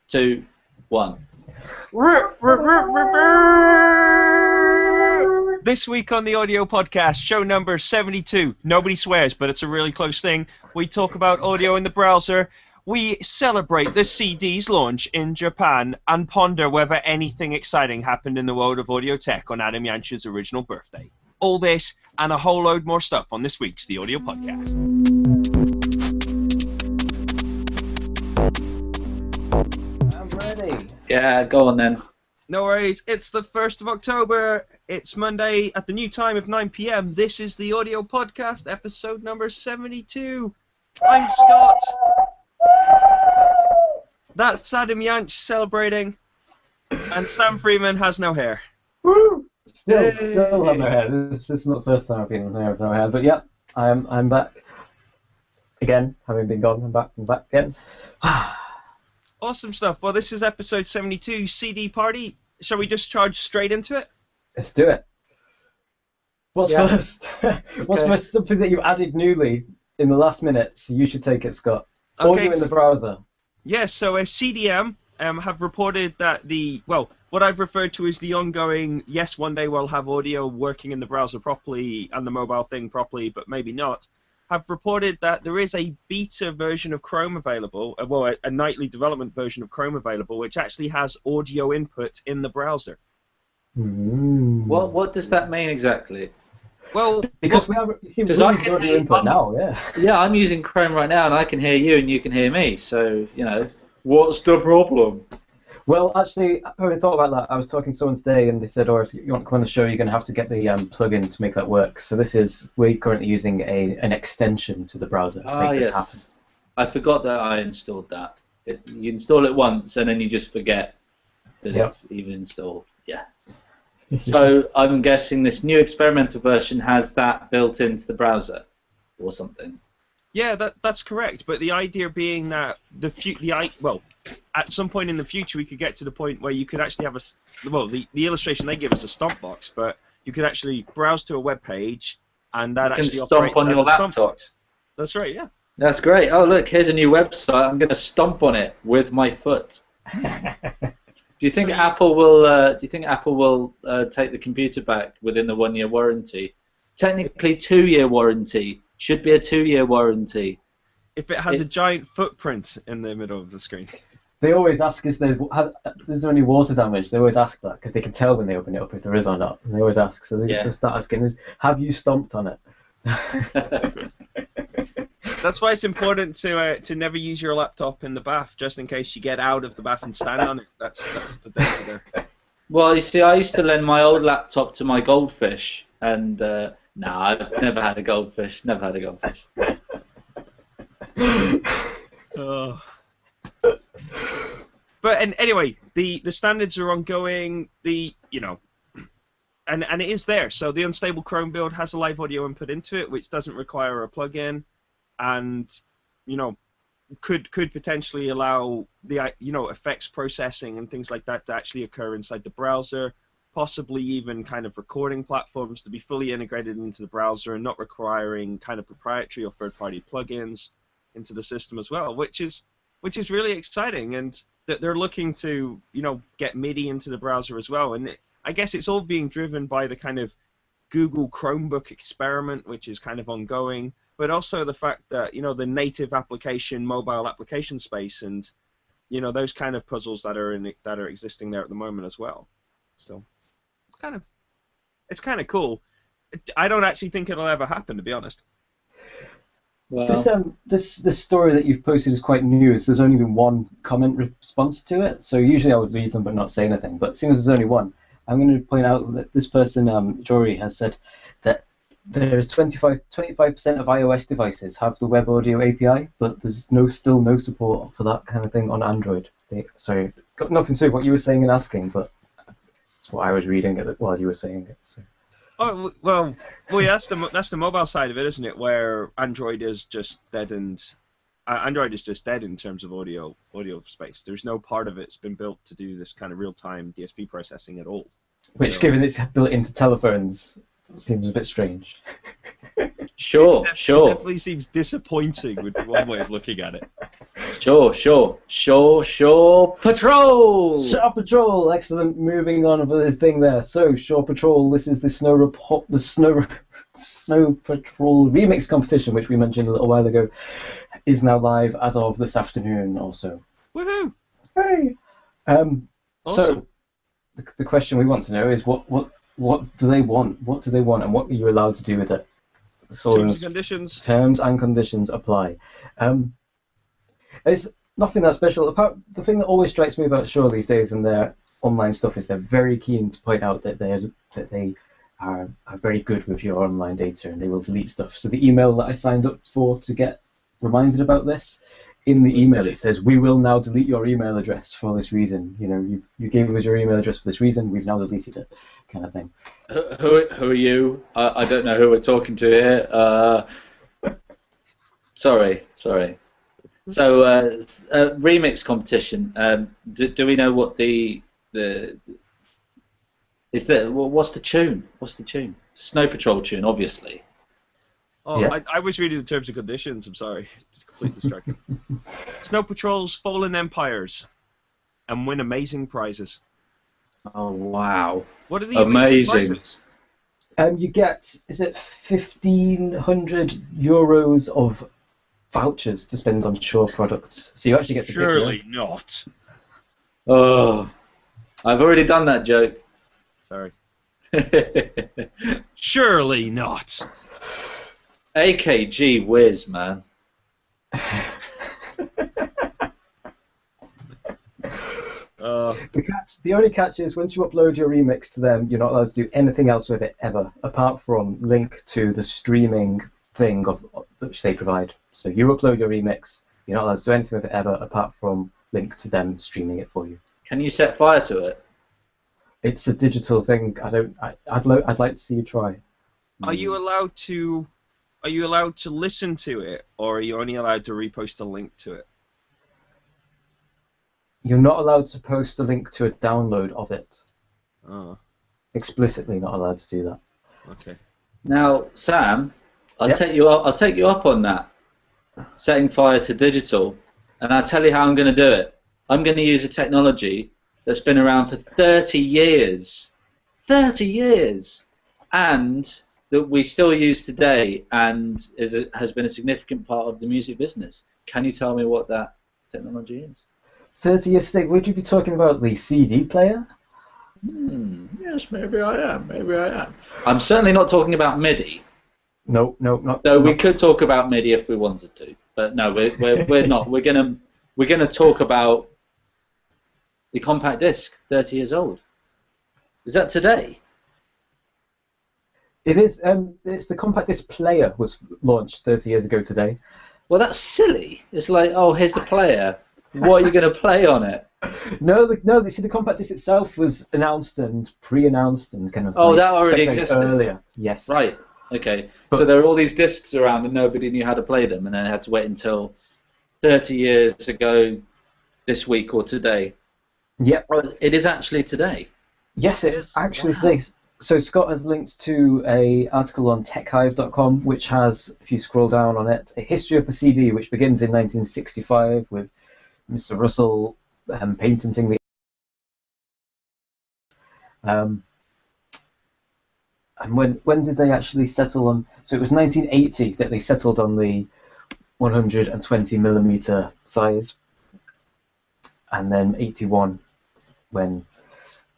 2, 1. This week on the Audio Podcast, show number 72. Nobody swears, but it's a really close thing. We talk about audio in the browser. We celebrate the CD's launch in Japan and ponder whether anything exciting happened in the world of audio tech on Adam Yanch's original birthday. All this and a whole load more stuff on this week's The Audio Podcast. I'm ready. Yeah, go on then. No worries, it's the 1st of October. It's Monday at the new time of 9 p.m. This is The Audio Podcast, episode number 72. I'm Scott. That's Adam Yanch celebrating. And Sam Freeman has no hair. Woo! Still have no hair. This is not the first time I've been here with no hair, but yeah, I'm back again. Having been gone, I'm back again. Awesome stuff. Well, this is episode 72, CD Party. Shall we just charge straight into it? Let's do it. What's first? What's Okay. first? Something that you've added newly in the last minute, so you should take it, Scott. Audio in the browser. Yes, so CDM have reported that what I've referred to as the ongoing, yes, one day we'll have audio working in the browser properly and the mobile thing properly, but maybe not, have reported that there is a beta version of Chrome available, a nightly development version of Chrome available, which actually has audio input in the browser. What does that mean exactly? Well, Because we're using audio input now, yeah. Yeah, I'm using Chrome right now, and I can hear you, and you can hear me. So, what's the problem? Well, actually, I already thought about that. I was talking to someone today, and they said, if you want to come on the show, you're going to have to get the plugin to make that work. So we're currently using an extension to the browser to make this happen. I forgot that I installed that. You install it once, and then you just forget that it's even installed. Yeah. So I'm guessing this new experimental version has that built into the browser, or something. yeah, that's correct. But the idea being that at some point in the future, we could get to the point where you could actually have the illustration they give us a stomp box, but you could actually browse to a web page, and that actually operates on as your a stomp laptop. box. That's right, yeah. That's great. Oh, look, here's a new website. I'm going to stomp on it with my foot. Do you think Apple will? Take the computer back within the 1 year warranty? Technically, 2 year warranty. Should be a 2 year warranty. If it has a giant footprint in the middle of the screen. They always ask, is there any water damage? They always ask that, because they can tell when they open it up if there is or not. And they always ask, so they start asking, have you stomped on it? That's why it's important to never use your laptop in the bath, just in case you get out of the bath and stand on it. That's the danger there. Well, you see, I used to lend my old laptop to my goldfish, and I've never had a goldfish. Never had a goldfish. Oh. But anyway, the standards are ongoing. And it is there. So the unstable Chrome build has a live audio input into it, which doesn't require a plugin, and could potentially allow the effects processing and things like that to actually occur inside the browser. Possibly even kind of recording platforms to be fully integrated into the browser and not requiring kind of proprietary or third-party plugins into the system as well, which is really exciting, and that they're looking to get MIDI into the browser as well. And I guess it's all being driven by the kind of Google Chromebook experiment, which is kind of ongoing, but also the fact that the native application, mobile application space, and those kind of puzzles that are existing there at the moment as well. So it's kind of cool. I don't actually think it'll ever happen, to be honest. Well, This story that you've posted is quite new. So there's only been one comment response to it. So usually I would read them but not say anything. But seeing as there's only one, I'm going to point out that this person, Jory, has said that there's 25% of iOS devices have the Web Audio API, but there's still no support for that kind of thing on Android. Sorry, got nothing to do with what you were saying and asking, but that's what I was reading while you were saying it. So. Oh well, yeah, that's the mobile side of it, isn't it? Where Android is just deadened. Android is just dead in terms of audio space. There's no part of it's been built to do this kind of real-time DSP processing at all. Which, given it's built into telephones, seems a bit strange. Sure, It sure, definitely seems disappointing, would be one way of looking at it. sure, sure, sure, sure. Patrol. Shore Patrol, excellent. Moving on with the thing there. So, Shore Patrol, this is the Snow Patrol remix competition, which we mentioned a little while ago, is now live as of this afternoon. Also, Woohoo! hey. Awesome. So, the question we want to know is what do they want? What do they want, and what are you allowed to do with it? Terms and conditions. Terms and conditions apply. It's nothing that special. Apart, the thing that always strikes me about Shaw these days and their online stuff is they're very keen to point out that they are very good with your online data and they will delete stuff. So the email that I signed up for to get reminded about this, in the email it says, "We will now delete your email address for this reason. You know, you gave us your email address for this reason. We've now deleted it," kind of thing. Who are you? I don't know who we're talking to here. Sorry. So, remix competition. Do we know what the is there? What's the tune? What's the tune? Snow Patrol tune, obviously. Oh, Yeah. I was reading the terms and conditions. I'm sorry, it's completely distracting. Snow Patrol's Fallen Empires, and win amazing prizes. Oh wow! What are the Amazing. amazing prizes? You get, is it 1,500 euros of vouchers to spend on Shaw products? So you actually get to Surely not. Oh, I've already done that joke. Sorry. Surely not. AKG whiz, man. The only catch is once you upload your remix to them, you're not allowed to do anything else with it ever, apart from link to the streaming thing of which they provide. So you upload your remix, you're not allowed to do anything with it ever, apart from link to them streaming it for you. Can you set fire to it? It's a digital thing. I'd like to see you try. Are you allowed to? Are you allowed to listen to it, or are you only allowed to repost a link to it? You're not allowed to post a link to a download of it. Oh, Explicitly not allowed to do that. okay. Now, Sam, I'll Yep. take you up. I'll take you up on that. Setting fire to digital, and I'll tell you how I'm going to do it. I'm going to use a technology that's been around for 30 years. 30 years, and that we still use today, and has been a significant part of the music business. Can you tell me what that technology is? 30 years ago, would you be talking about the CD player? Yes, maybe I am. Maybe I am. I'm certainly not talking about MIDI. No, not. Though we could talk about MIDI if we wanted to, but no, we're not. We're gonna talk about the compact disc, 30 years old. Is that today? It is. It's the compact disc player was launched 30 years ago today. Well, that's silly. It's like, oh, here's a player. What are you going to play on it? No. See, the compact disc itself was announced and pre-announced and kind of. Oh, like, that already speculated existed. earlier. Yes. Right. Okay. But- So there are all these discs around and nobody knew how to play them, and then they had to wait until 30 years ago, this week or today. Yep. Well, it is actually today. Yes, it is actually today. So Scott has linked to a article on techhive.com, which has, if you scroll down on it, a history of the CD, which begins in 1965 with Mr. Russell patenting the. And when did they actually settle on? So it was 1980 that they settled on the 120mm size, and then 81 when.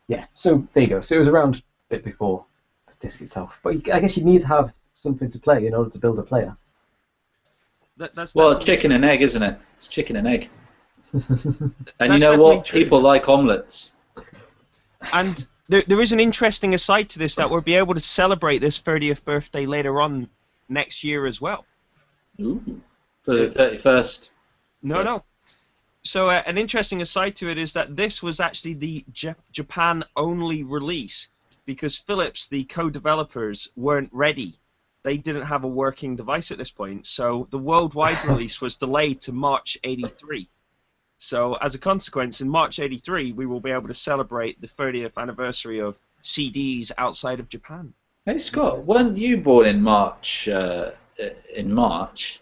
Yeah, so there you go. So it was around a bit before the disc itself. But I guess you need to have something to play in order to build a player. That's Well, definitely chicken true. and egg, isn't it? It's chicken and egg. And That's you know definitely what? true. People like omelets. And there is an interesting aside to this that we'll be able to celebrate this 30th birthday later on next year as well. Ooh. For the 31st. No. So an interesting aside to it is that this was actually the Japan-only release because Philips, the co-developers, weren't ready. They didn't have a working device at this point, so the worldwide release was delayed to March '83. So as a consequence, in March '83, we will be able to celebrate the 30th anniversary of CDs outside of Japan. Hey Scott, weren't you born in March? In March?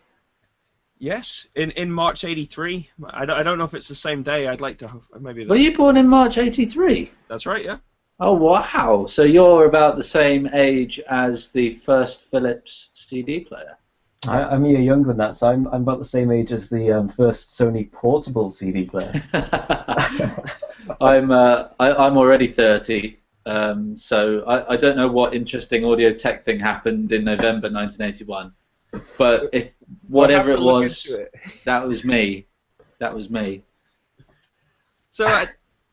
Yes, in March '83. I don't know if it's the same day. I'd like to. Maybe Were that's you born in March '83? that's right. Yeah. Oh wow! So you're about the same age as the first Philips CD player. I'm a year younger than that, so I'm about the same age as the first Sony portable CD player. I'm already 30, so I don't know what interesting audio tech thing happened in November 1981, but if whatever it was, that was me. That was me. So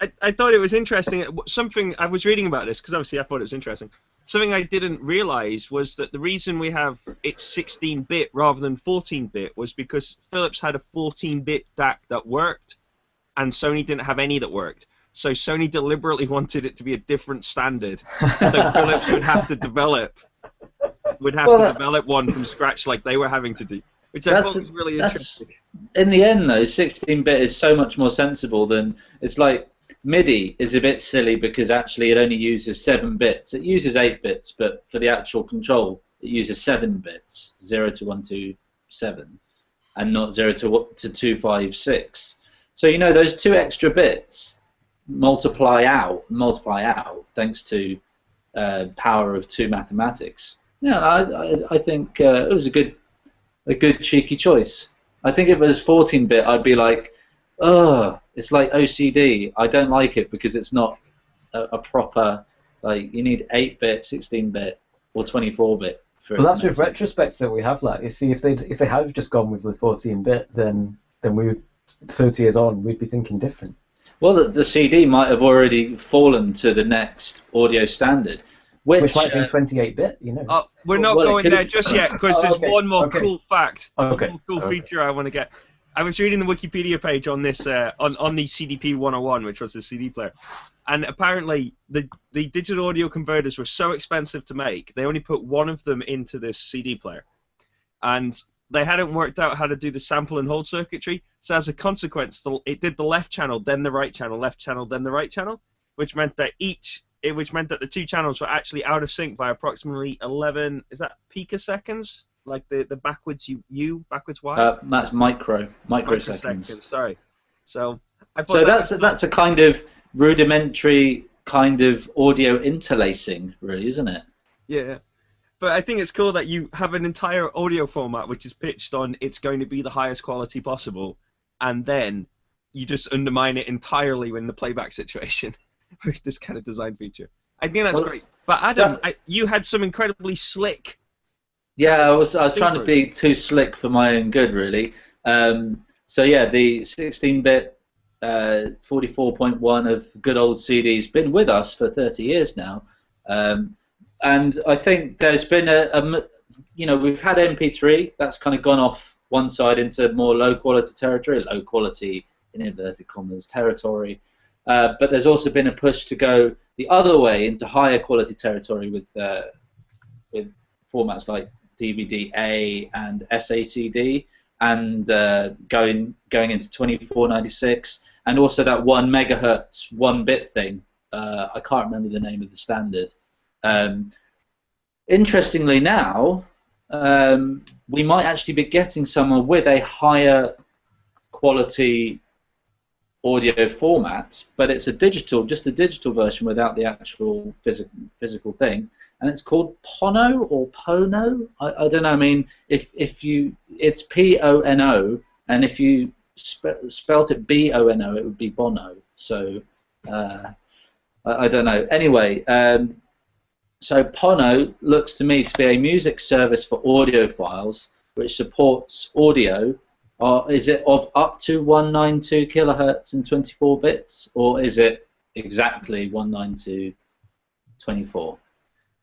I thought it was interesting. Something I was reading about this because obviously I thought it was interesting. Something I didn't realize was that the reason we have it's 16-bit rather than 14-bit was because Philips had a 14-bit DAC that worked, and Sony didn't have any that worked. So Sony deliberately wanted it to be a different standard. So Philips would have to develop one from scratch like they were having to do, which I thought was really interesting. In the end, though, 16-bit is so much more sensible than it's like MIDI is a bit silly because actually it only uses 7 bits. It uses 8 bits, but for the actual control, it uses 7 bits, 0 to 127, and not 0 to 256. So you know those 2 extra bits multiply out, thanks to power of 2 mathematics. Yeah, I think it was a good cheeky choice. I think if it was 14-bit, I'd be like, oh, it's like OCD. I don't like it because it's not a proper, like, you need 8-bit, 16-bit, or 24-bit. Well, that's with retrospects that we have that. You see, if they had just gone with the 14-bit, then we would, 30 years on, we'd be thinking different. Well, the CD might have already fallen to the next audio standard. Which might be 28-bit, you know. We're not going there just yet because there's one more cool fact, one more cool Okay. feature I want to get. I was reading the Wikipedia page on this on the CDP 101, which was the CD player, and apparently the digital audio converters were so expensive to make, they only put one of them into this CD player, and they hadn't worked out how to do the sample and hold circuitry. So as a consequence, it did the left channel, then the right channel, left channel, then the right channel, which meant that the 2 channels were actually out of sync by approximately 11, is that picoseconds? Like the backwards U, backwards Y? That's microseconds. Sorry. So I thought that's a kind of rudimentary kind of audio interlacing, really, isn't it? Yeah. But I think it's cool that you have an entire audio format which is pitched on it's going to be the highest quality possible, and then you just undermine it entirely in the playback situation. With this kind of design feature, I think that's great. But Adam, you had some incredibly slick. Yeah, I was trying to be too slick for my own good, really. So yeah, the 16-bit 44.1 of good old CD's been with us for 30 years now, and I think there's been we've had MP3 that's kind of gone off one side into more low quality territory, low quality in inverted commas territory. But there's also been a push to go the other way into higher quality territory with formats like DVD-A and SACD, and going into 2496, and also that 1 megahertz 1-bit thing. I can't remember the name of the standard. Interestingly, now we might actually be getting somewhere with a higher quality audio format, but it's just a digital version without the actual physical thing, and it's called Pono or Pono. I don't know. I mean, it's Pono, and if you spelt it Bono, it would be Bono. So I don't know. Anyway, so Pono looks to me to be a music service for audiophiles, which supports audio. Is it of up to 192 kilohertz and 24 bits, or is it exactly 192, 24,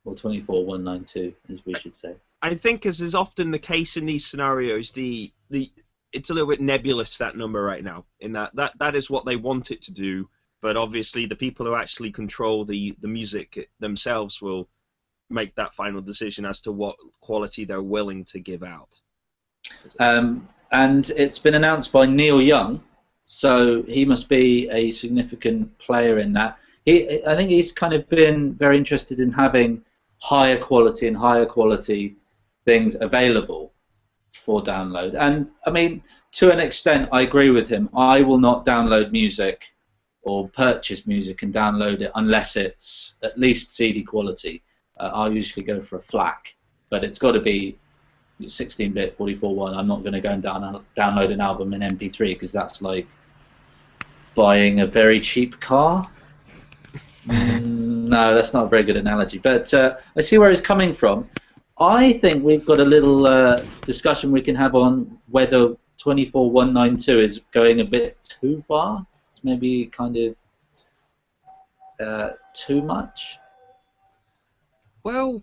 or 24, 192, as we should say? I think, as is often the case in these scenarios, it's a little bit nebulous, that number right now. In that is what they want it to do, but obviously the people who actually control the music themselves will make that final decision as to what quality they're willing to give out. And it's been announced by Neil Young, so he must be a significant player in that. I think he's kind of been very interested in having higher quality and higher quality things available for download. And I mean, to an extent, I agree with him. I will not download music or purchase music and download it unless it's at least CD quality. I'll usually go for a FLAC, but it's got to be 16-bit 44.1. I'm not going to go and download an album in MP3 because that's like buying a very cheap car. No, that's not a very good analogy, but I see where he's coming from. I think we've got a little discussion we can have on whether 24192 is going a bit too far. It's maybe kind of too much. Well,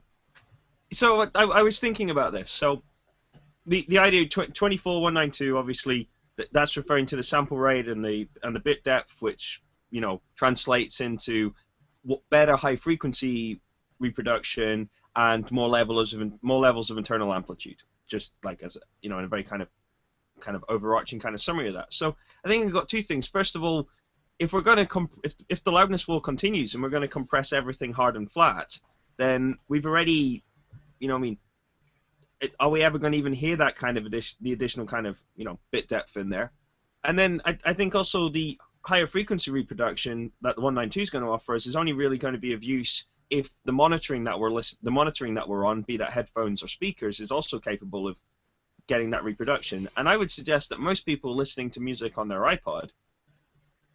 so I was thinking about this. So the idea of 24192, obviously, that's referring to the sample rate and the bit depth, which translates into better high frequency reproduction and more levels of internal amplitude. Just like as in a very kind of overarching kind of summary of that. So I think we've got two things. First of all, if we're going to if the loudness war continues and we're going to compress everything hard and flat, then we've already, are we ever going to even hear that kind of the additional kind of bit depth in there? And then I think also the higher frequency reproduction that the 192 is going to offer us is only really going to be of use if the monitoring that we're on, be that headphones or speakers, is also capable of getting that reproduction. And I would suggest that most people listening to music on their iPod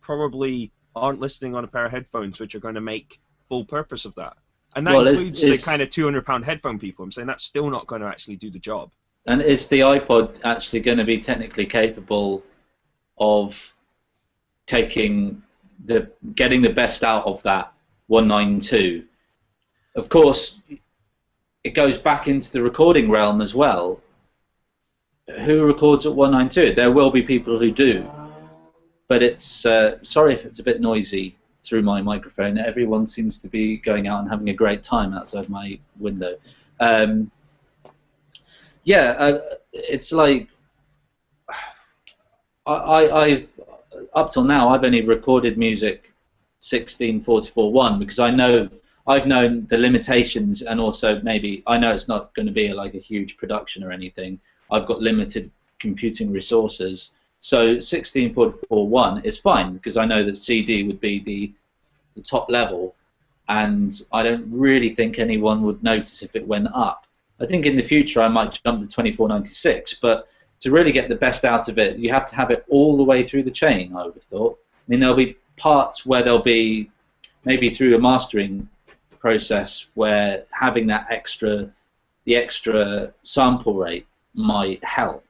probably aren't listening on a pair of headphones which are going to make full purpose of that. And that includes the kind of £200 headphone people. I'm saying that's still not going to actually do the job. And is the iPod actually going to be technically capable of getting the best out of that 192? Of course, it goes back into the recording realm as well. Who records at 192? There will be people who do, but it's sorry if it's a bit noisy through my microphone. Everyone seems to be going out and having a great time outside my window. It's like I've up till now I've only recorded music 16/44.1 because I've known the limitations, and also maybe I know it's not going to be like a huge production or anything. I've got limited computing resources. So 16/44.1 is fine because I know that CD would be the top level, and I don't really think anyone would notice if it went up. I think in the future I might jump to 2496, but to really get the best out of it, you have to have it all the way through the chain, I would have thought. I mean, there'll be parts where there'll be, maybe through a mastering process, where having that the extra sample rate might help.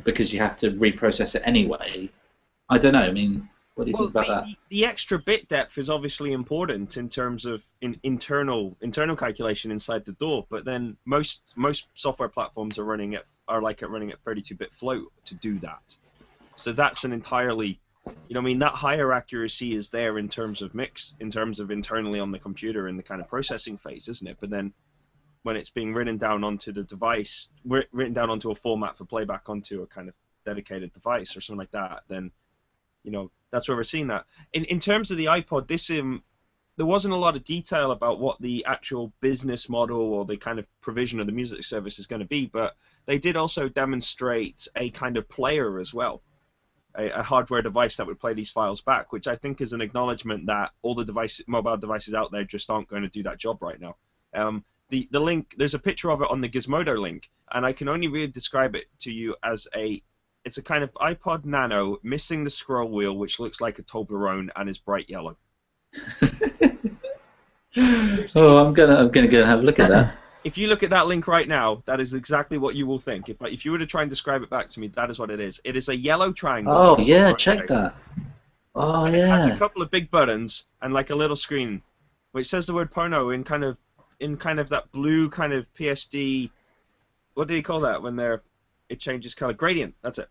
Because you have to reprocess it anyway. I don't know. I mean, what do you think about that? The extra bit depth is obviously important in terms of internal calculation inside the DAW. But then most software platforms are running at 32-bit float to do that. So that's an entirely, that higher accuracy is there in terms of mix, in terms of internally on the computer in the kind of processing phase, isn't it? But then when it's being written down onto the device, written down onto a format for playback onto a kind of dedicated device or something like that, then, that's where we're seeing that. In terms of the iPod, there wasn't a lot of detail about what the actual business model or the kind of provision of the music service is going to be, but they did also demonstrate a kind of player as well, a hardware device that would play these files back, which I think is an acknowledgement that all the mobile devices out there just aren't going to do that job right now. The link, there's a picture of it on the Gizmodo link, and I can only really describe it to you as it's a kind of iPod Nano missing the scroll wheel, which looks like a Toblerone and is bright yellow. Oh, I'm gonna go and have a look at that. If you look at that link right now, that is exactly what you will think. If you were to try and describe it back to me, that is what it is. It is a yellow triangle. Oh yeah, check that. Oh and yeah. It has a couple of big buttons and like a little screen, which says the word Pono in kind of that blue kind of PSD. What do you call that when it changes color? Gradient. That's it.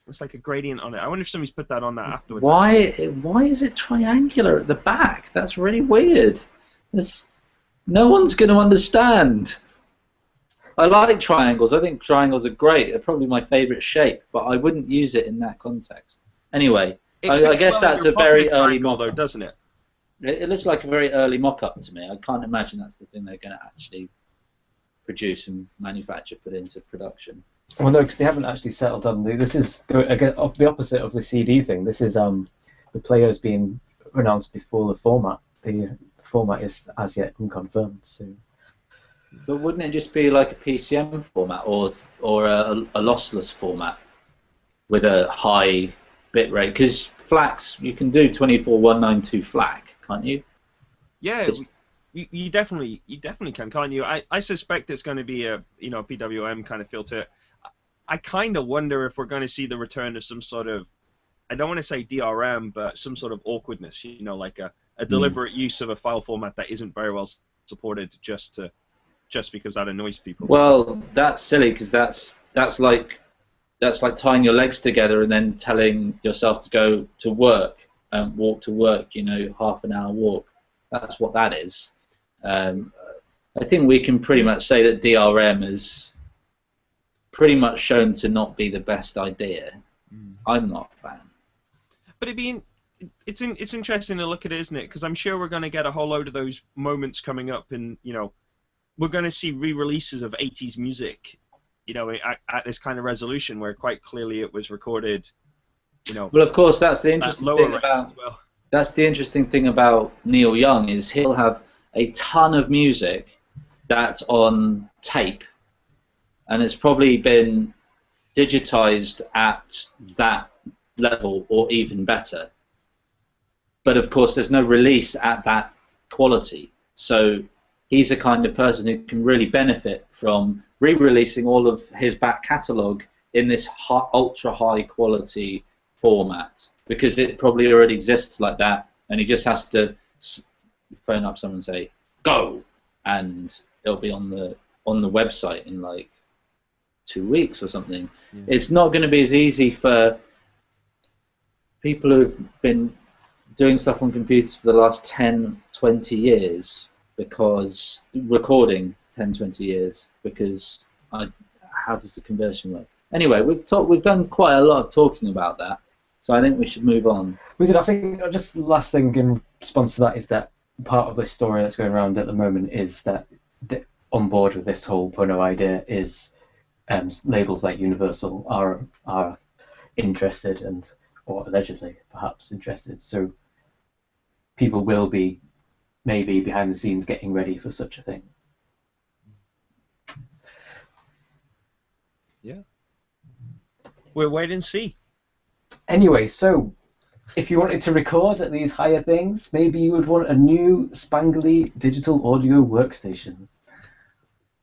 It's like a gradient on it. I wonder if somebody's put that on that afterwards. Why is it triangular at the back? That's really weird. No one's going to understand. I like triangles. I think triangles are great. They're probably my favorite shape, but I wouldn't use it in that context. Anyway, I guess that's a very early model, though, doesn't it? It looks like a very early mock-up to me. I can't imagine that's the thing they're going to actually produce and manufacture, put into production. Well, no, because they haven't actually settled on this is again the opposite of the CD thing. This is the players being announced before the format. The format is as yet unconfirmed. So. But wouldn't it just be like a PCM format or a lossless format with a high bit rate? Because FLACs, you can do 24192 FLAC, can't you? Yeah, you definitely can, can't you? I suspect it's going to be a PWM kind of feel to it. I kind of wonder if we're going to see the return of some sort of, I don't want to say DRM, but some sort of awkwardness. Like a deliberate use of a file format that isn't very well supported just because that annoys people. Well, that's silly because that's like tying your legs together and then telling yourself to go to work and walk to work. Half an hour walk. That's what that is. I think we can pretty much say that DRM is pretty much shown to not be the best idea. I'm not a fan. But it's interesting to look at it, isn't it? Because I'm sure we're going to get a whole load of those moments coming up, and we're going to see re-releases of 80s music, at this kind of resolution where quite clearly it was recorded, Well, of course, that's the interesting thing about well. That's the interesting thing about Neil Young is he'll have a ton of music that's on tape, and it's probably been digitized at that level or even better. But of course, there's no release at that quality. So he's the kind of person who can really benefit from re-releasing all of his back catalogue in this ultra high quality format, because it probably already exists like that, and he just has to phone up someone and say go, and it'll be on the website in like 2 weeks or something. Yeah. It's not going to be as easy for people who've been doing stuff on computers for the last 10-20 years, because recording 10-20 years, because how does the conversion work? Anyway, we've done quite a lot of talking about that, so I think we should move on. I think just the last thing in response to that is that part of the story that's going around at the moment is that on board with this whole Pono idea is labels like Universal are interested or allegedly perhaps interested. So people will be maybe behind the scenes getting ready for such a thing. Yeah. We'll wait and see. Anyway, so if you wanted to record at these higher things, maybe you would want a new spangly digital audio workstation.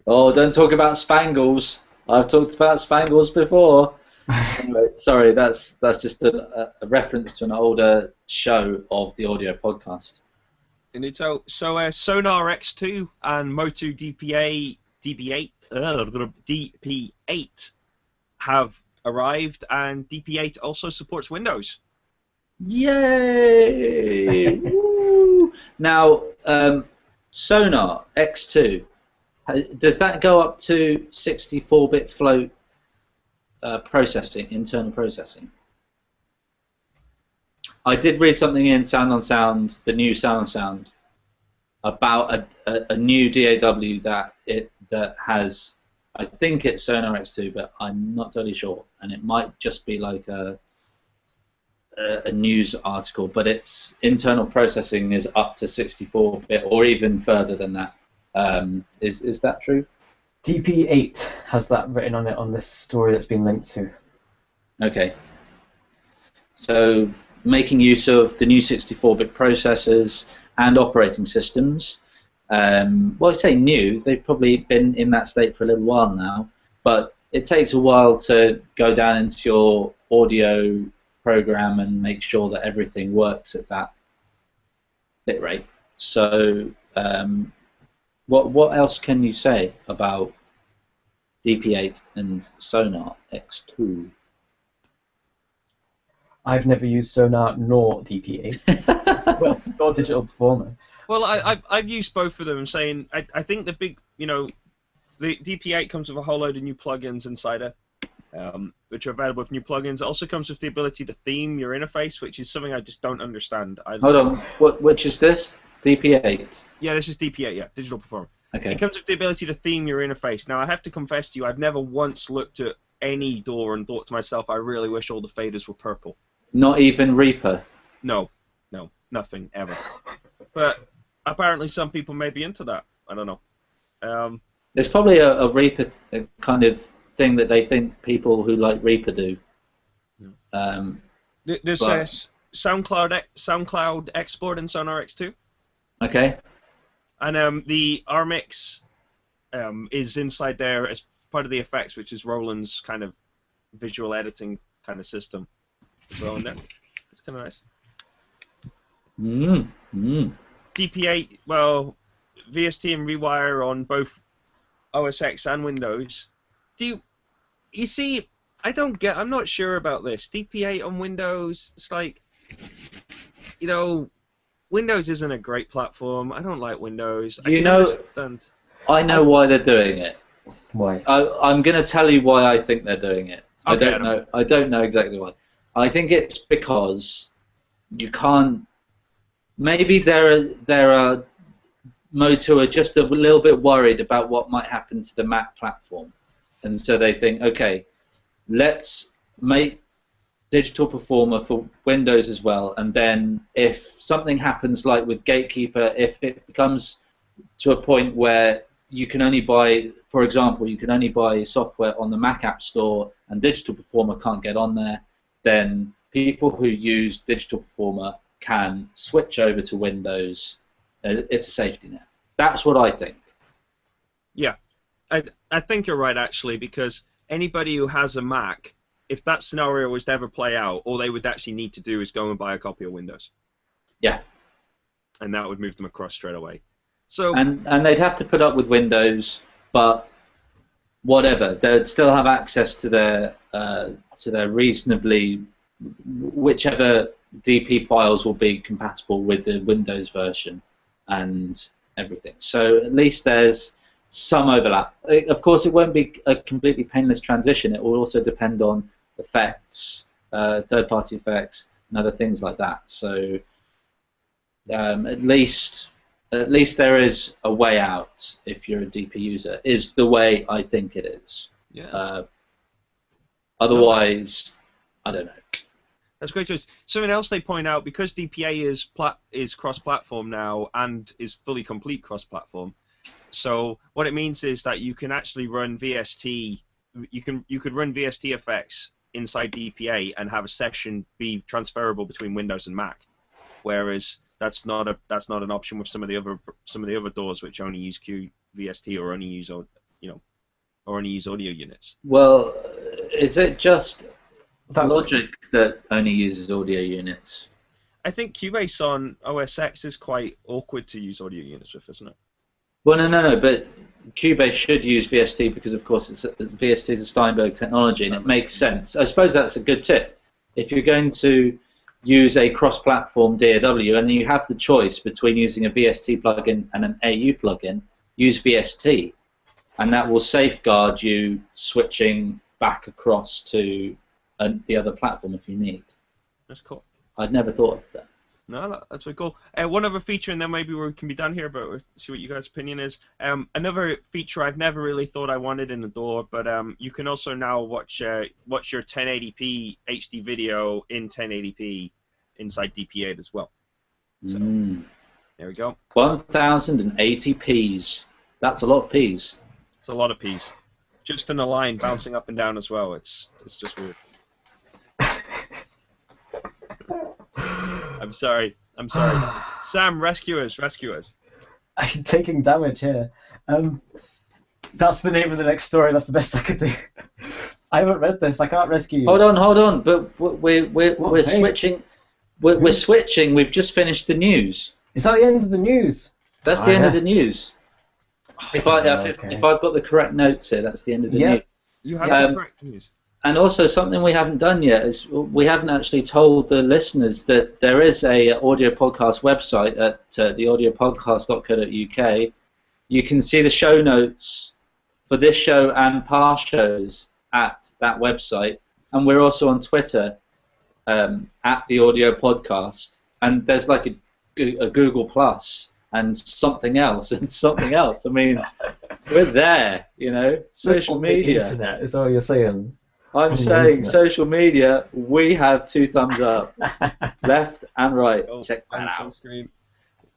Oh, don't talk about spangles. I've talked about spangles before. Anyway, sorry, that's just a reference to an older show of the audio podcast. And it's Sonar X2 and Motu DP8 have arrived, and DP8 also supports Windows. Yay! Woo! Now, Sonar X2, does that go up to 64-bit float processing, internal processing? I did read something in Sound on Sound, the new Sound on Sound, about a new DAW that has, I think it's Sonar X2, but I'm not totally sure, and it might just be like a news article, but its internal processing is up to 64-bit or even further than that. Is that true? DP8 has that written on it on this story that's been linked to. Okay. So making use of the new 64-bit processors and operating systems. Well, I say new, they've probably been in that state for a little while now, but it takes a while to go down into your audio program and make sure that everything works at that bit rate. So what else can you say about DP8 and Sonar X2? I've never used Sonar nor DP8, well, nor Digital Performer. Well, I've used both of them, saying I think the big, the DP8 comes with a whole load of new plugins inside it, which are available with new plugins. It also comes with the ability to theme your interface, which is something I just don't understand. Hold on, which is this? DP8? Yeah, this is DP8, yeah, Digital Performer. Okay. It comes with the ability to theme your interface. Now, I have to confess to you, I've never once looked at any door and thought to myself, I really wish all the faders were purple. Not even Reaper? No, nothing, ever. But apparently some people may be into that. I don't know. There's probably a Reaper kind of thing that they think people who like Reaper do. There's SoundCloud export in SonarX 2. Okay. And the RMix is inside there as part of the effects, which is Roland's kind of visual editing kind of system as well in there. It's kind of nice. DP8, well, VST and Rewire on both OS X and Windows. You see, I'm not sure about this. DP8 on Windows, it's like, you know, Windows isn't a great platform. I don't like Windows. I know why they're doing it. Why? I'm going to tell you why I think they're doing it. Okay, I don't know exactly why. I think it's because you can't. Maybe there are modes who are just a little bit worried about what might happen to the Mac platform, and so they think, okay, let's make Digital Performer for Windows as well, and then if something happens like with Gatekeeper, if it becomes to a point where you can only buy, for example, you can only buy software on the Mac App Store and Digital Performer can't get on there, then people who use Digital Performer can switch over to Windows. It's a safety net. That's what I think. Yeah, I think you're right, actually, because anybody who has a Mac, if that scenario was to ever play out, all they would actually need to do is go and buy a copy of Windows. Yeah. And that would move them across straight away. So and they'd have to put up with Windows, but whatever, they'd still have access to their reasonably, whichever DP files will be compatible with the Windows version and everything. So at least there's some overlap. Of course, it won't be a completely painless transition. It will also depend on effects, third-party effects, and other things like that. So at least there is a way out if you're a DP user, is the way I think it is. Yeah. Otherwise, I don't know. That's great choice. Something else they point out, because DPA is cross-platform now and is fully complete cross-platform. So what it means is that you can actually run VST. You could run VST effects inside DPA and have a session be transferable between Windows and Mac, whereas that's not an option with some of the other doors which only use QVST or only use audio units. Well, is it just Logic that only uses audio units? I think Cubase on OS X is quite awkward to use audio units with, isn't it? Well, no, but Cubase should use VST because, of course, VST is a Steinberg technology, and it makes sense. I suppose that's a good tip. If you're going to use a cross-platform DAW, and you have the choice between using a VST plugin and an AU plugin, use VST, and that will safeguard you switching back across to the other platform if you need. That's cool. I'd never thought of that. No, that's very cool. One other feature, and then maybe we can be done here, but we'll see what you guys' opinion is. Another feature I've never really thought I wanted in the door, but you can also now watch your 1080p HD video in 1080p inside DP8 as well. So there we go. 1080 Ps. That's a lot of Ps. It's a lot of Ps. Just in a line, bouncing up and down as well. It's just weird. I'm sorry. Sam, rescue us. I'm taking damage here. That's the name of the next story. That's the best I could do. I haven't read this. I can't rescue you. Hold on. But we're switching. We're switching. We've just finished the news. Is that the end of the news? That's the end of the news. If I've got the correct notes here, that's the end of the news. You have the correct news. And also, something we haven't done yet is we haven't actually told the listeners that there is a audio podcast website at theaudiopodcast.co.uk. You can see the show notes for this show and past shows, at that website, and we're also on Twitter at the Audio Podcast, and there's like a Google Plus and something else and something else. I mean, we're there, you know. Social media. The internet is all you're saying. I'm saying social media. We have 2 thumbs up, left and right. Oh, check that out. On screen.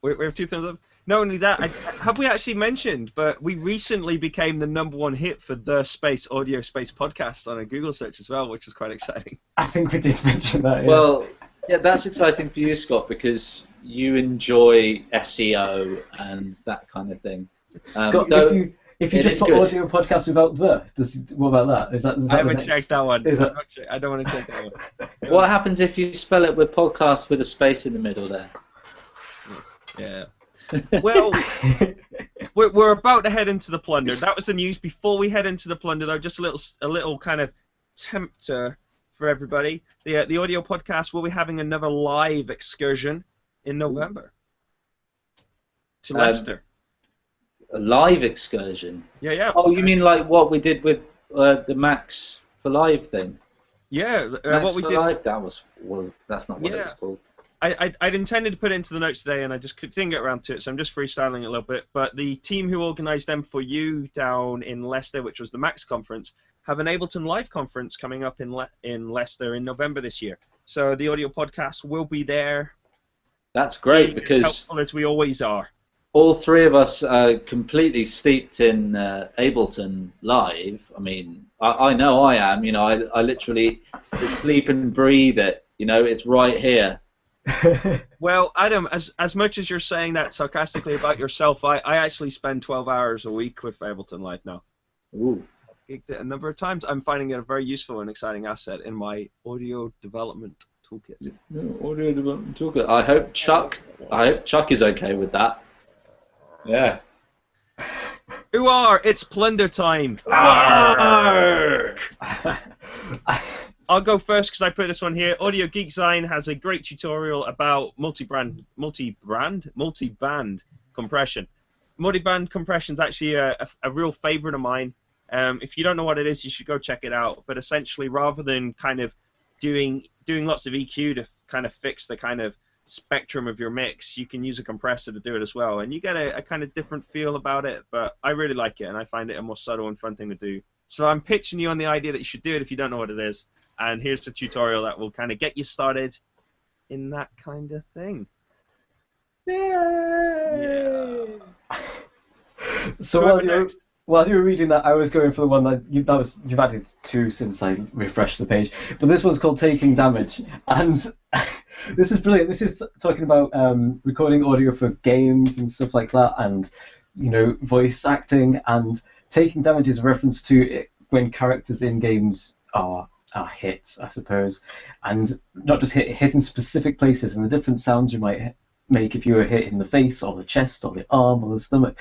We have 2 thumbs up. Not only that, have we actually mentioned, but we recently became the #1 hit for the space audio space podcast on a Google search as well, which is quite exciting. I think we did mention that. Yeah. Well, yeah, that's exciting for you, Scott, because you enjoy SEO and that kind of thing. Scott, so if you just put good. audio podcast without what about that? Is that I haven't checked that one. Is that... I don't want to check that one. What happens if you spell it with podcast with a space in the middle there? Yeah. Well, we're about to head into the plunder. That was the news. Before we head into the plunder, though, just a little kind of tempter for everybody. The audio podcast will be having another live excursion in November to Leicester. A live excursion? Yeah. Oh, you mean like what we did with the Max for Live thing? Yeah, Max what we for did. Live? That's not what it was called. I'd intended to put it into the notes today, and I just didn't get around to it, so I'm just freestyling it a little bit. But the team who organised them for you down in Leicester, which was the Max conference, have an Ableton Live conference coming up in Leicester in November this year. So the audio podcast will be there. That's great, because as helpful as we always are. All 3 of us are completely steeped in Ableton Live. I mean, I know I am. You know, I literally sleep and breathe it. You know, it's right here. Well, Adam, as much as you're saying that sarcastically about yourself, I actually spend 12 hours a week with Ableton Live now. Ooh. I've gigged it a number of times. I'm finding it a very useful and exciting asset in my audio development toolkit. Audio development toolkit. I hope Chuck is okay with that. Yeah. It's plunder time. I'll go first because I put this one here. Audio Geek Zine has a great tutorial about multi-band compression. Multi-band compression is actually a real favorite of mine. If you don't know what it is, you should go check it out. But essentially, rather than kind of doing lots of EQ to kind of fix the kind of spectrum of your mix, you can use a compressor to do it as well, and you get a kind of different feel about it. But I really like it, and I find it a more subtle and fun thing to do. So I'm pitching you on the idea that you should do it if you don't know what it is. And here's the tutorial that will kind of get you started in that kind of thing. Yeah. So while you were reading that, I was going for the one that you've added 2 since I refreshed the page. But this one's called Taking Damage, and this is brilliant. This is talking about recording audio for games and stuff like that, and voice acting. And Taking Damage is a reference to it when characters in games are hit, I suppose, and not just hit in specific places, and the different sounds you might make if you were hit in the face or the chest or the arm or the stomach.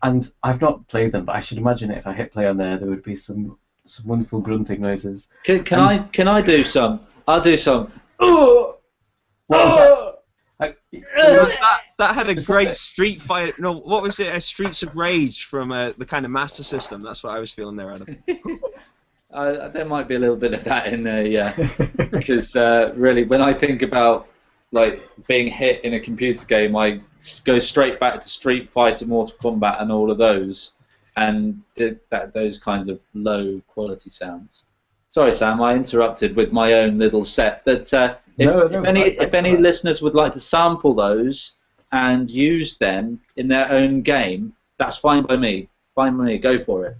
And I've not played them, but I should imagine if I hit play on there would be some wonderful grunting noises. Can I do some? I'll do some. Oh! What was that? That had a great Street Fighter. No, what was it? Streets of Rage from the kind of Master System. That's what I was feeling there, Adam. There might be a little bit of that in there, yeah. Because really, when I think about like being hit in a computer game, I go straight back to Street Fighter, Mortal Kombat, and all of those, and those kinds of low quality sounds. Sorry, Sam, I interrupted with my own little set. That if any listeners would like to sample those and use them in their own game, that's fine by me. Fine by me. Go for it.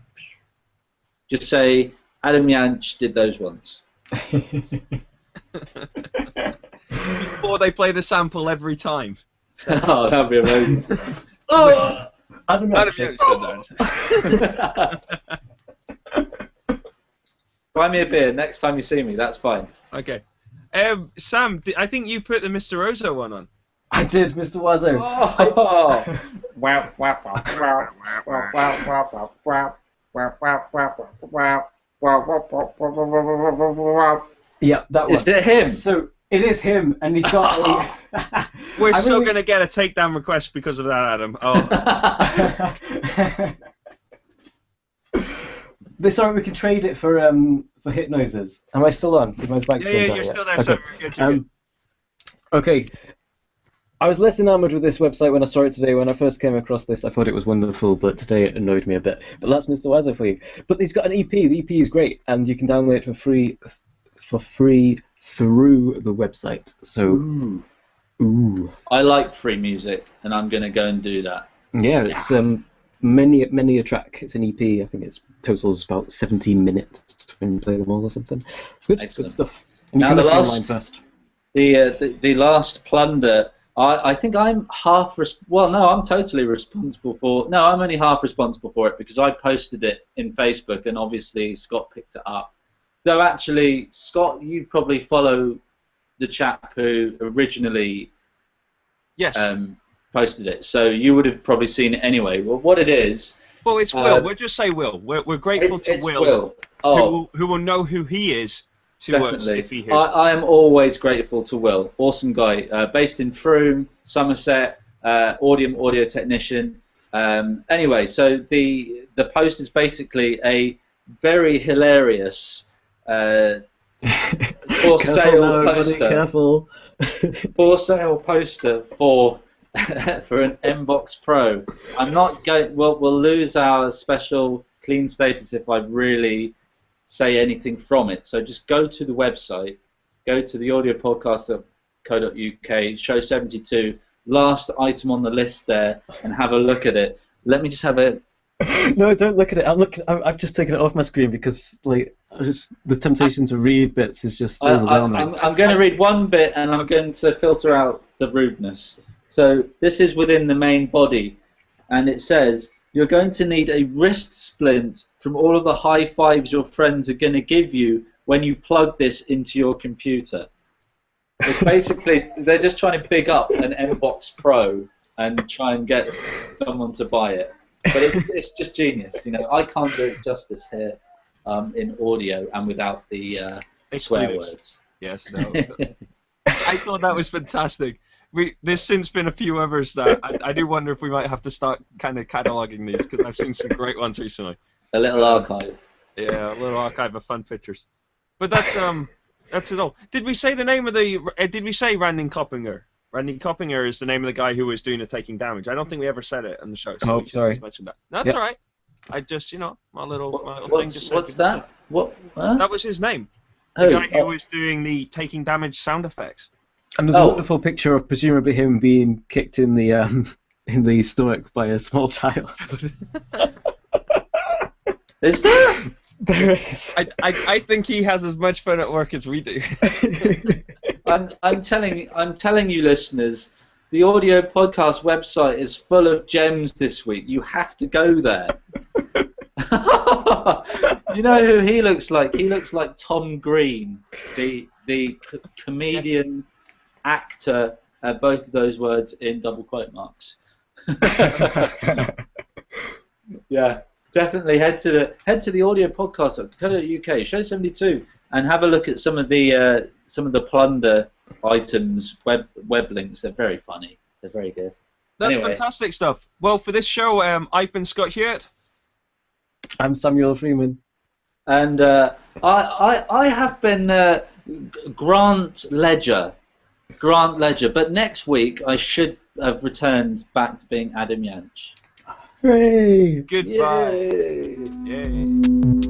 Just say Adam Yanch did those ones. Before they play the sample every time. Oh, that'd be amazing. Adam Yanch said that. Buy me a beer next time you see me. That's fine. Okay. Sam, I think you put the Mr. Ozo one on. I did, Mr. Wazo. Yeah, that one. Is it him? So it is him, and he's got a... We're still going to get a takedown request because of that, Adam. Oh. This alright, we can trade it for hit noises. Am I still on? Did my mic Yeah, turn you're down yet? still there, Okay. so we're good, you're good. Okay. I was less enamored with this website when I saw it today. When I first came across this, I thought it was wonderful, but today it annoyed me a bit. But that's Mr. Wazza for you. But he's got an EP. The EP is great, and you can download it for free through the website. So, ooh. I like free music, and I'm going to go and do that. Yeah, it's many a track. It's an EP. I think it totals about 17 minutes when you play them all or something. It's good. Excellent. Good stuff. And you Now can the listen last- online first. The last plunder, I think I'm well, no, I'm totally responsible for. No, I'm only half responsible for it because I posted it in Facebook, and obviously Scott picked it up. Though actually, Scott, you probably follow the chap who originally Yes. posted it, so you would have probably seen it anyway. Well, what it is? Well, it's Will. We'll just say Will. We're grateful to It's Will. Oh, Who will know who he is to us definitely. if he hears. I am always grateful to Will. Awesome guy. Based in Frome, Somerset. Audio technician. Anyway, so the post is basically a very hilarious for sale poster. Careful. For sale poster for for an Mbox Pro. I'm not going. We'll lose our special clean status if I really say anything from it. So just go to the website, go to theaudiopodcast.co.uk, show 72, last item on the list there, and have a look at it. Let me just have a. No, don't look at it. I've just taken it off my screen because the temptation to read bits is just overwhelming. I'm going to read one bit, and I'm going to filter out the rudeness. So this is within the main body, and it says, you're going to need a wrist splint from all of the high fives your friends are going to give you when you plug this into your computer. It's basically, they're just trying to big up an Mbox Pro and try and get someone to buy it. But it's just genius. You know, I can't do it justice here in audio and without the swear words. Yes, no. I thought that was fantastic. There's since been a few others that I do wonder if we might have to start kind of cataloguing these because I've seen some great ones recently. A little archive. Yeah, a little archive of fun pictures. But that's it all. Did we say the name of the? Did we say Randy Coppinger? Randy Coppinger is the name of the guy who was doing the Taking Damage. I don't think we ever said it on the show. So sorry. Just mentioned that. No, that's all right. I just, my little thing just said. What's that? What? Huh? That was his name. The guy who was doing the Taking Damage sound effects. And there's a wonderful picture of presumably him being kicked in the stomach by a small child. Is there? There is. I think he has as much fun at work as we do. I'm telling you, listeners, the Audio Podcast website is full of gems this week. You have to go there. You know who he looks like? He looks like Tom Green, the comedian, actor, both of those words in double quote marks. Yeah, definitely head to the audiopodcast.co.uk, show 72, and have a look at some of the plunder items, web links. They're very funny. They're very good. That's Anyway. fantastic stuff. Well, for this show, I've been Scott Hewitt. I'm Samuel Freeman. And I have been Grant Ledger, but next week I should have returned back to being Adam Yanch. Hooray! Goodbye. Yay. Yay.